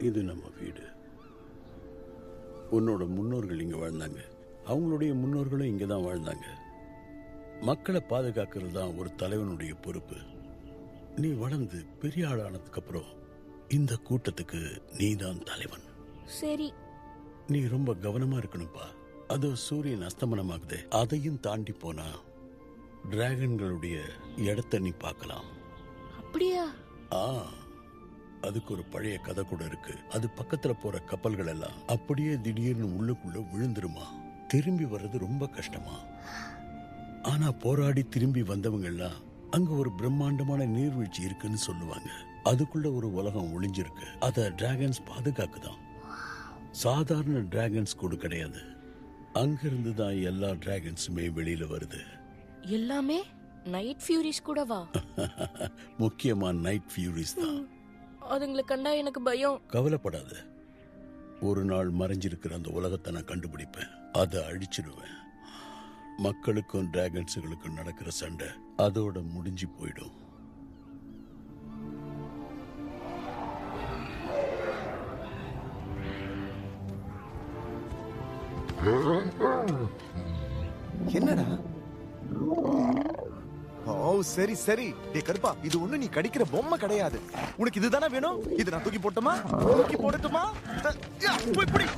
இது நம்ம வீடு. உன்னோட முன்னோர்கள் இங்க வாழ்ந்தாங்க, அவங்களுடைய முன்னோர்களும் இங்க தான் வாழ்ந்தாங்க. மக்களை பாதுகாக்கிறது தான் ஒரு தலைவனுடைய பொறுப்பு. நீ வளர்ந்து பெரிய ஆளானதுக்கு அப்புறம் இந்த கூட்டத்துக்கு நீ தான் தலைவன். சரி. நீ ரொம்ப கவனமா இருக்கணும்பா. அதோ சூரியன் அஸ்தமனமாகுது, அதையும் தாண்டி போனா டிராகன்களுடைய இடத்தை நீ பார்க்கலாம். அப்படியா? அதுக்கு ஒரு பழைய கதை கூட இருக்கு. அது பக்கத்துல போற கப்பல்கள் எல்லாம் அப்படியே திடீர்னு உள்ளுக்குள்ள விழுந்துருமா. திரும்பி வர்றது ரொம்ப கஷ்டமா. ஆனா போராடி திரும்பி வந்தவங்க எல்லாம் அங்க ஒரு பிரம்மாண்டமான நீர்வீழ்ச்சி இருக்குன்னு சொல்லுவாங்க. அதுக்குள்ள ஒரு உலகம் ஒளிஞ்சிருக்கு. அத டிராகன்ஸ் பாதுகாக்குதான். சாதாரண டிராகன்ஸ் கூட கிடையாது. அங்கிருந்து தான் எல்லா டிராகன்ஸுமே வெளியில வருது. எல்லாமே நைட் ஃபியூரிஸ் கூடவா? முக்கியமா நைட் ஃபியூரிஸ் தான். அதுங்களை கண்டா எனக்கு பயம். கவலைப்படாத, ஒரு நாள் மறைஞ்சிருக்கிற அந்த உலகத்தை நான் கண்டுபிடிப்பேன். அதை அழிச்சிடுவேன். மக்களுக்கும் டிராகன்ஸுகளுக்கும் நடக்கிற சண்டை அதோட முடிஞ்சு போயிடும். என்னடா? ஓ சரி சரி. டேய் கருப்பா, இது ஒண்ணு நீ கடிக்கிற பொம்மை கிடையாது. உனக்கு இதுதானே வேணும்? இது நான் தூக்கி போட்டுமா? தூக்கி போடட்டுமா? போய் புடி.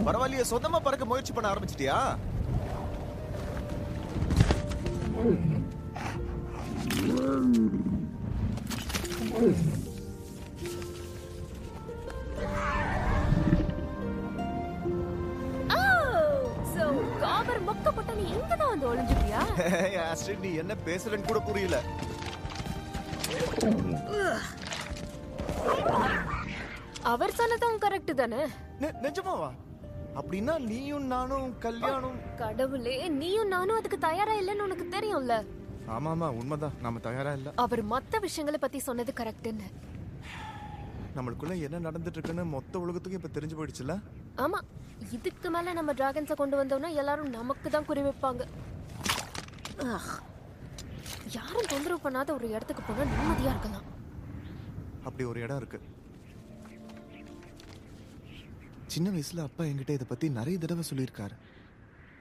பரவாயில்லையே, சொந்தமா பறக்க முயற்சி பண்ண ஆரம்பிச்சிட்டியா? நீ என்ன பேசுறன்னு கூட புரியல. அவர் சொன்னதும் கரெக்ட் தானே? நிஜமாவா? அப்படின்னா நீயும் நானும் கல்யாணம்? கடவுளே, நீயும் நானும் அதுக்கு தயாரா இல்லன்னு உனக்கு தெரியும்ல. ஆமாமா, உண்மைதான். நாம தயாரா இல்ல. அவர் மத்த விஷயங்களை பத்தி சொன்னது கரெக்ட்னு. நம்மளுக்குள்ள என்ன நடந்துட்டு இருக்குன்னு மொத்த உலகத்துக்கும் இப்ப தெரிஞ்சு போயிடுச்சுல. ஆமா, இதுக்கு மேல நம்ம டிராகன்ஸை கொண்டு வந்தோம்னா எல்லாரும் நமக்கு தான் குறி வைப்பாங்க. யாரும் தொந்தரவு பண்ணாத ஒரு இடத்துக்கு போனா நிம்மதியா இருக்கலாம். அப்படி ஒரு இடம் இருக்கு. சின்ன வயசுல அப்பா என்கிட்ட இதை பத்தி நிறைய தடவை சொல்லியிருக்காரு.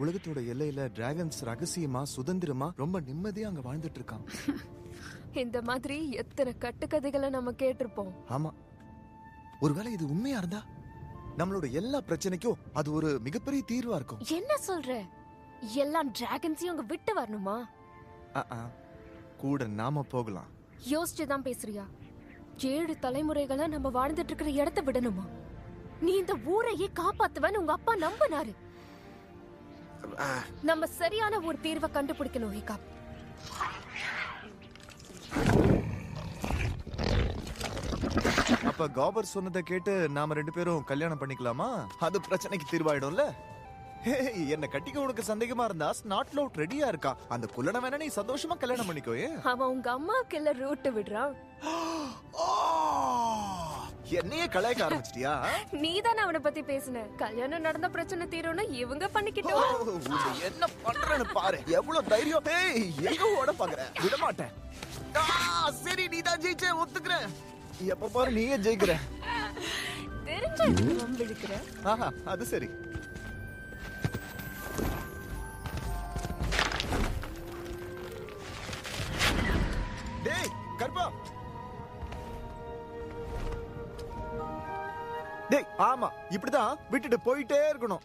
உலகத்தோட எல்லையில டிராகன்ஸ் ரகசியமா சுதந்திரமா ரொம்ப நிம்மதியா அங்க வாழ்ந்துட்டு இருக்காங்க. இந்த மாதிரி எத்தனை கட்டுக்கதைகளை நம்ம கேட்டிருப்போம். ஆமா, ஒருவேளை இது உண்மையா இருந்தா நம்மளோட எல்லா பிரச்சனைக்கும் அது ஒரு மிகப்பெரிய தீர்வா இருக்கும். என்ன சொல்ற? எல்லா டிராகன்ஸையும் அங்க விட்டு வரணுமா? கூட நாம போகலாம். யோசிச்சுதான் பேசுறியா? 7 தலைமுறைகளா நம்ம வாழ்ந்துட்டு இருக்கிற இடத்தை விடணுமா? நீ இந்த ஊரையே காப்பாத்துவன்னு உங்க அப்பா நம்பினாரு. நம்ம சரியான ஒரு தீர்வை கண்டுபிடிக்கணும். ஹிகாப், அப்ப காபர் சொன்னதை கேட்டு நாம 2 பேரும் கல்யாணம் பண்ணிக்கலாமா? அது பிரச்சனைக்கு தீர்வாயிடும்ல. என்ன கட்டிக்க உனக்கு சந்தேகமா இருந்தா ஸ்நாட் அவுட் ரெடியா இருக்கா. அந்த குள்ளன வேணா நீ சந்தோஷமா கல்யாணம் பண்ணிக்கோயே. அவன் உங்க அம்மாவுக்கு எல்லாம் ரூட் விடுறான். என்னையே கலாய்க்க ஆரம்பிச்சிட்டியா? நீதானே அவனை பத்தி பேசுன. கல்யாணம் நடந்த பிரச்சனை தீரும்னு இவங்க பண்ணிக்கிட்டோம். என்ன பண்றேன்னு பாரு. எவ்வளவு தைரியம். எங்க ஓட பாக்குற? விட மாட்டேன். சரி, நீதான் ஜெயிச்ச, ஒத்துக்கிறேன். எப்ப பாரு நீயே ஜெயிக்கிற. தெரிஞ்ச. ஆஹா, அது சரி. டேய் கர்ப்பா. டேய், ஆமா, இப்படிதான் விட்டுட்டு போயிட்டே இருக்கணும்.